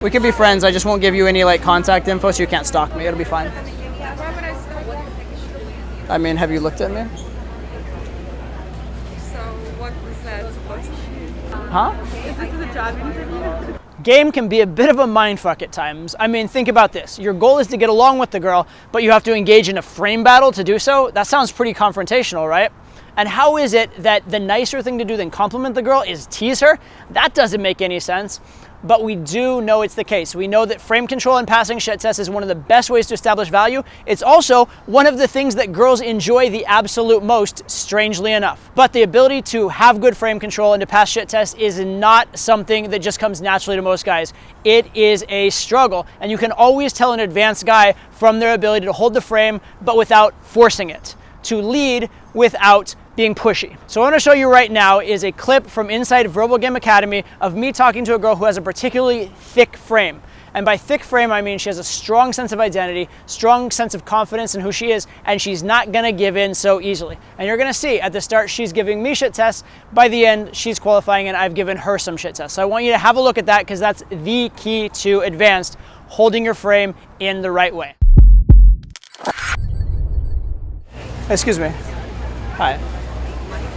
We could be friends. I just won't give you any like contact info so you can't stalk me. It'll be fine. Why would I stalk you? I mean, have you looked at me? So what was that supposed to be? Huh? Is this a job interview? Game can be a bit of a mindfuck at times. I mean, think about this. Your goal is to get along with the girl, but you have to engage in a frame battle to do so. That sounds pretty confrontational, right? And how is it that the nicer thing to do than compliment the girl is tease her? That doesn't make any sense. But we do know it's the case. We know that frame control and passing shit test is one of the best ways to establish value. It's also one of the things that girls enjoy the absolute most, strangely enough. But the ability to have good frame control and to pass shit test is not something that just comes naturally to most guys. It is a struggle. And you can always tell an advanced guy from their ability to hold the frame, but without forcing it. To lead without being pushy. So what I want to show you right now is a clip from inside Verbal Game Academy of me talking to a girl who has a particularly thick frame. And by thick frame, I mean she has a strong sense of identity, strong sense of confidence in who she is, and she's not gonna give in so easily. And you're gonna see at the start, she's giving me shit tests. By the end, she's qualifying and I've given her some shit tests. So I want you to have a look at that because that's the key to advanced, holding your frame in the right way. Excuse me. Hi.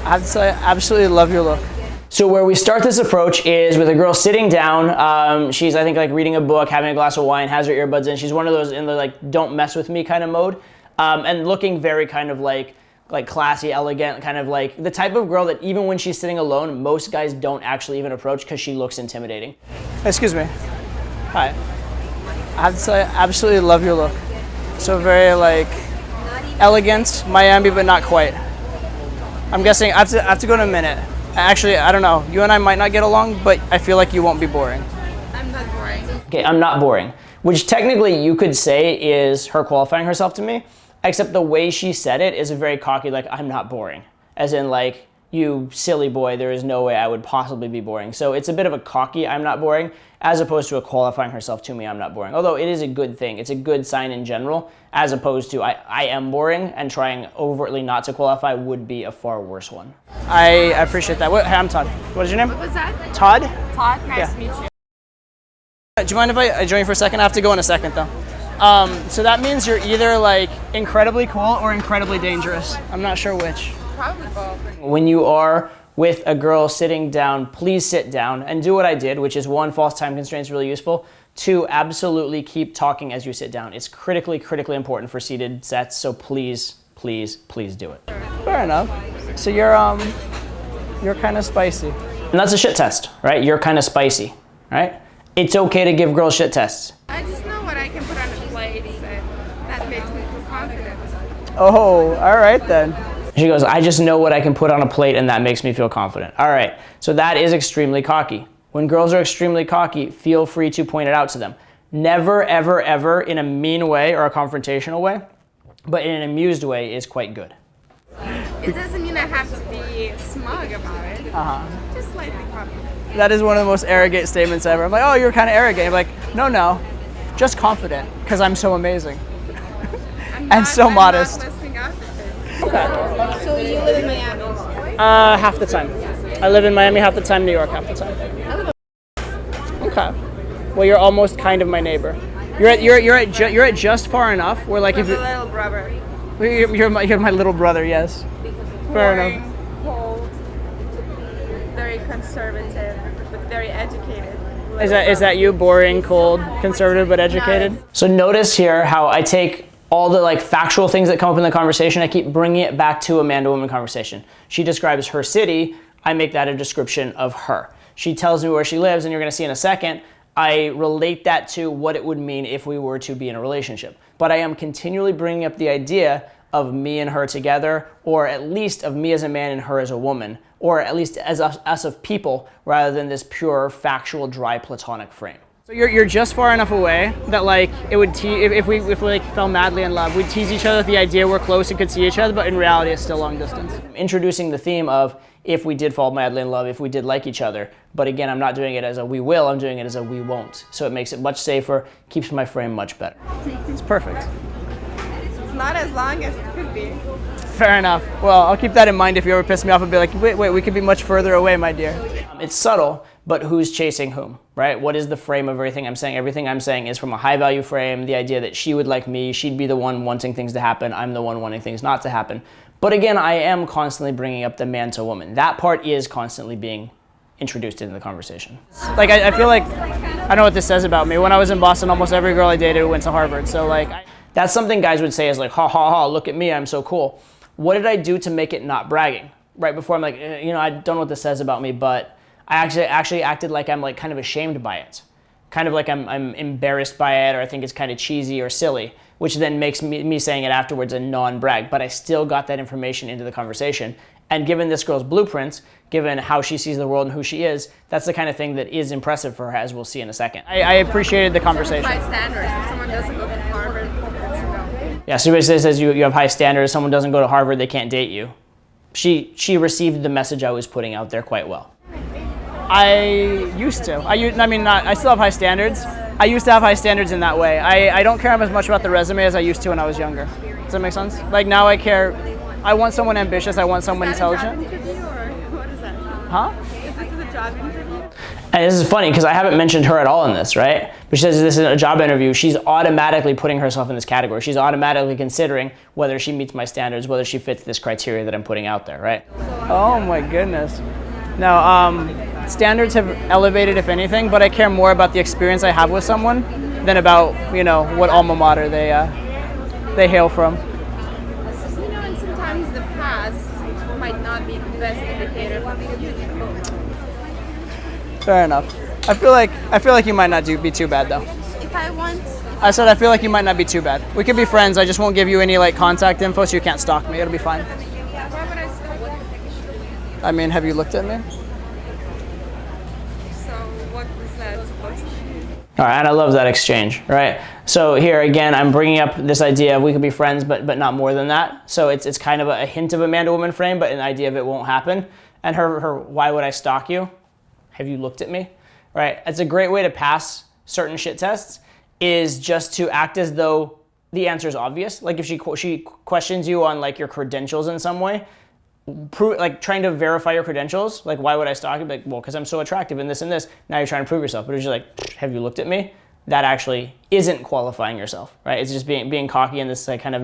I have to say, I absolutely love your look. So where we start this approach is with a girl sitting down. She's, I think, like reading a book, having a glass of wine, has her earbuds in. She's one of those in the like, don't mess with me kind of mode. And looking very kind of like classy, elegant, kind of like the type of girl that even when she's sitting alone, most guys don't actually even approach because she looks intimidating. Excuse me. Hi. I have to say, I absolutely love your look. So very like elegant, Miami, but not quite. I'm guessing I have to go in a minute. Actually, I don't know. You and I might not get along, but I feel like you won't be boring. I'm not boring. Okay, I'm not boring. Which technically you could say is her qualifying herself to me, except the way she said it is a very cocky, like, I'm not boring. As in like, you silly boy, there is no way I would possibly be boring. So it's a bit of a cocky, I'm not boring, as opposed to a qualifying herself to me, I'm not boring. Although it is a good thing. It's a good sign in general, as opposed to I am boring, and trying overtly not to qualify would be a far worse one. I appreciate that. Hey, I'm Todd. What is your name? What was that? Todd? Todd, nice to meet you. Do you mind if I join you for a second? I have to go in a second though. So that means you're either like incredibly cool or incredibly dangerous. I'm not sure which. Probably both. When you are with a girl sitting down, please sit down and do what I did, which is 1, false time constraints really useful. 2, absolutely keep talking as you sit down. It's critically important for seated sets, so please do it. Fair enough. So you're kind of spicy. And that's a shit test, right? You're kind of spicy, right? It's okay to give girls shit tests. I just know what I can put on a plate, and that makes me feel confident. Oh, all right then. She goes, I just know what I can put on a plate and that makes me feel confident. All right, so that is extremely cocky. When girls are extremely cocky, feel free to point it out to them. Never, ever in a mean way or a confrontational way, but in an amused way is quite good. It doesn't mean I have to be smug about it. Just slightly confident. That is one of the most arrogant statements ever. I'm like, oh, you're kind of arrogant. You're like, no, just confident, because I'm so amazing. And so modest. I'm not listening out to things. Okay. So you live in Miami? Half the time. I live in Miami half the time, New York half the time. Okay. Well, you're almost kind of my neighbor. You're at just far enough where like I'm if you, a little brother. you're my little brother, yes. Fair enough. Cold, very conservative, but very educated. Is that you? Boring, cold, conservative, but educated? So notice here how I take all the like factual things that come up in the conversation, I keep bringing it back to a man-to-woman conversation. She describes her city, I make that a description of her. She tells me where she lives, and you're gonna see in a second, I relate that to what it would mean if we were to be in a relationship. But I am continually bringing up the idea of me and her together, or at least of me as a man and her as a woman, or at least as us of people, rather than this pure, factual, dry, platonic frame. So you're just far enough away that like it would if we like fell madly in love, we'd tease each other with the idea we're close and could see each other, but in reality it's still long distance. Introducing the theme of if we did fall madly in love, if we did like each other, but again, I'm not doing it as a we will, I'm doing it as a we won't. So it makes it much safer, keeps my frame much better. It's perfect. It's not as long as it could be. Fair enough. Well, I'll keep that in mind if you ever piss me off and be like, wait, we could be much further away, my dear. It's subtle, but who's chasing whom, right? What is the frame of everything I'm saying? Everything I'm saying is from a high value frame, the idea that she would like me, she'd be the one wanting things to happen, I'm the one wanting things not to happen. But again, I am constantly bringing up the man to woman. That part is constantly being introduced into the conversation. Like, I feel like, I know what this says about me. When I was in Boston, almost every girl I dated went to Harvard. So like, that's something guys would say is like, ha ha ha, look at me, I'm so cool. What did I do to make it not bragging? Right before I'm like, I don't know what this says about me, but I actually acted like I'm like kind of ashamed by it. Kind of like I'm embarrassed by it, or I think it's kind of cheesy or silly, which then makes me saying it afterwards a non-brag. But I still got that information into the conversation. And given this girl's blueprint, given how she sees the world and who she is, that's the kind of thing that is impressive for her, as we'll see in a second. I appreciated the conversation. High standards. If someone doesn't go to Harvard, yeah, so somebody says you have high standards, someone doesn't go to Harvard, they can't date you. She received the message I was putting out there quite well. I used to. I still have high standards. I used to have high standards in that way. I don't care as much about the resume as I used to when I was younger. Does that make sense? Like now I care. I want someone ambitious. I want someone intelligent. Is that a job interview or what is that? Huh? Is this a job interview? And this is funny because I haven't mentioned her at all in this, right? But she says this is a job interview. She's automatically putting herself in this category. She's automatically considering whether she meets my standards, whether she fits this criteria that I'm putting out there, right? Oh my goodness. No, standards have elevated, if anything, but I care more about the experience I have with someone than about, what alma mater they hail from. And sometimes the past might not be the best indicator for the future. Fair enough. I feel like you might not be too bad though. If I want. I said I feel like you might not be too bad. We could be friends. I just won't give you any contact info, so you can't stalk me. It'll be fine. Why would I still? I mean, have you looked at me? So what was that supposed to be? All right, and I love that exchange, right? So here again, I'm bringing up this idea of we could be friends, but not more than that. So it's kind of a hint of a man-to-woman frame, but an idea of it won't happen. And her why would I stalk you? Have you looked at me? Right? It's a great way to pass certain shit tests, is just to act as though the answer is obvious. Like if she questions you on your credentials in some way, trying to verify your credentials, like why would I stalk you? Like, well, because I'm so attractive in this and this. Now you're trying to prove yourself. But it's just like, have you looked at me? That actually isn't qualifying yourself, right? It's just being cocky in this kind of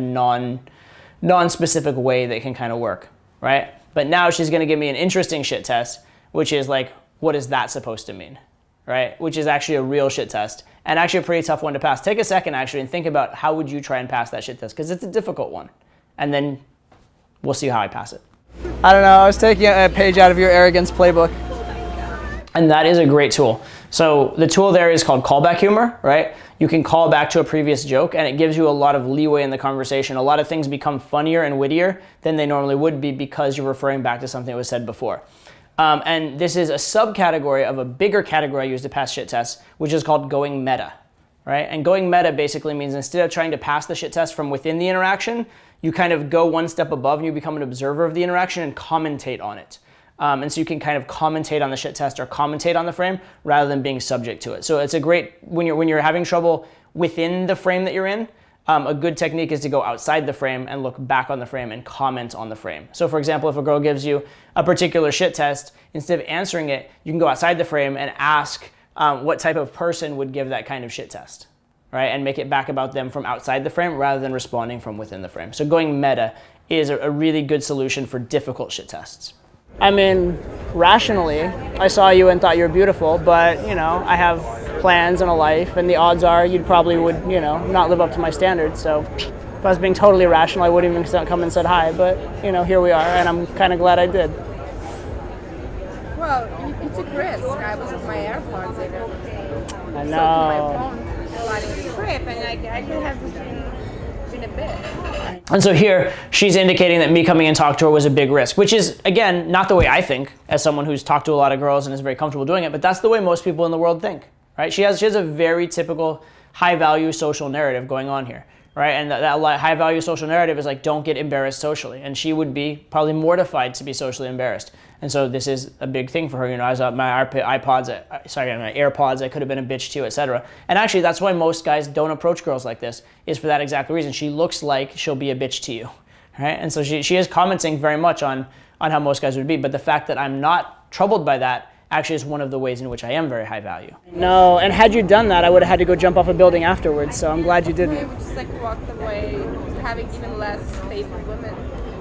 non-specific way that can kind of work, right? But now she's gonna give me an interesting shit test, which is like, what is that supposed to mean, right? Which is actually a real shit test and actually a pretty tough one to pass. Take a second actually and think about how would you try and pass that shit test, because it's a difficult one. And then we'll see how I pass it. I don't know, I was taking a page out of your arrogance playbook. And that is a great tool. So the tool there is called Callback Humor, right? You can call back to a previous joke and it gives you a lot of leeway in the conversation. A lot of things become funnier and wittier than they normally would be because you're referring back to something that was said before. And this is a subcategory of a bigger category I use to pass shit tests, which is called going meta, right? And going meta basically means instead of trying to pass the shit test from within the interaction, you kind of go one step above and you become an observer of the interaction and commentate on it. And so you can kind of commentate on the shit test or commentate on the frame rather than being subject to it. So it's a great, when you're having trouble within the frame that you're in, a good technique is to go outside the frame and look back on the frame and comment on the frame. So for example, if a girl gives you a particular shit test, instead of answering it, you can go outside the frame and ask what type of person would give that kind of shit test, right? And make it back about them from outside the frame rather than responding from within the frame. So going meta is a really good solution for difficult shit tests. I mean, rationally, I saw you and thought you were beautiful, but, I have plans and a life, and the odds are you probably would, not live up to my standards. So if I was being totally rational, I wouldn't even come and said hi, but, here we are, and I'm kind of glad I did. Well, you took risks. I was with my AirPods in it. I know. So my phone sliding the trip, and I could have just been a bit. And so here, she's indicating that me coming and talk to her was a big risk, which is, again, not the way I think as someone who's talked to a lot of girls and is very comfortable doing it, but that's the way most people in the world think, right? She has a very typical high-value social narrative going on here, right? And that high-value social narrative is like, don't get embarrassed socially. And she would be probably mortified to be socially embarrassed. And so this is a big thing for her. I was at my AirPods, I could have been a bitch to you, etc. And actually, that's why most guys don't approach girls like this, is for that exact reason. She looks like she'll be a bitch to you, right? And so she is commenting very much on how most guys would be. But the fact that I'm not troubled by that actually is one of the ways in which I am very high value. No, and had you done that, I would have had to go jump off a building afterwards, so I'm glad you I didn't. would just like walked away, having even less faith in women.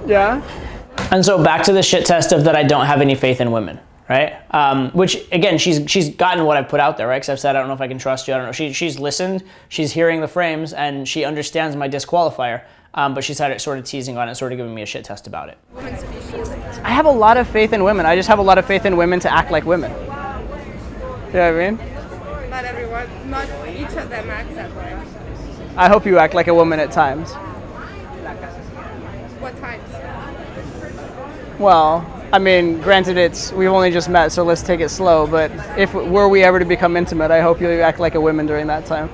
Yeah? And so back to the shit test of that I don't have any faith in women, right? Which, again, she's gotten what I've put out there, right? Because I've said, I don't know if I can trust you, I don't know. She's listened, she's hearing the frames, and she understands my disqualifier, but she's had it sort of teasing on it, sort of giving me a shit test about it. Women species. I have a lot of faith in women. I just have a lot of faith in women to act like women. You know what I mean? Not everyone, not each of them acts that way. I hope you act like a woman at times. What times? Well, I mean, granted, we've only just met, so let's take it slow. But were we ever to become intimate, I hope you act like a woman during that time.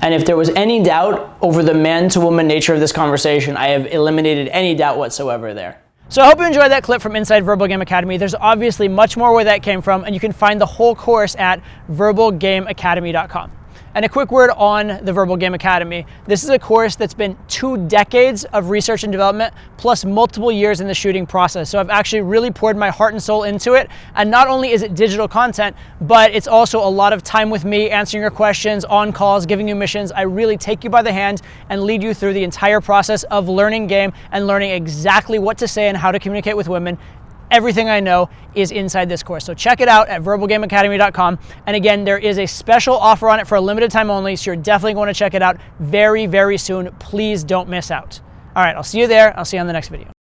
And if there was any doubt over the man-to-woman nature of this conversation, I have eliminated any doubt whatsoever there. So I hope you enjoyed that clip from inside Verbal Game Academy. There's obviously much more where that came from, and you can find the whole course at verbalgameacademy.com. And a quick word on the Verbal Game Academy. This is a course that's been 2 decades of research and development, plus multiple years in the shooting process. So I've actually really poured my heart and soul into it. And not only is it digital content, but it's also a lot of time with me, answering your questions, on calls, giving you missions. I really take you by the hand and lead you through the entire process of learning game and learning exactly what to say and how to communicate with women. Everything I know is inside this course. So check it out at verbalgameacademy.com. And again, there is a special offer on it for a limited time only, so you're definitely going to check it out very, very soon. Please don't miss out. All right, I'll see you there. I'll see you on the next video.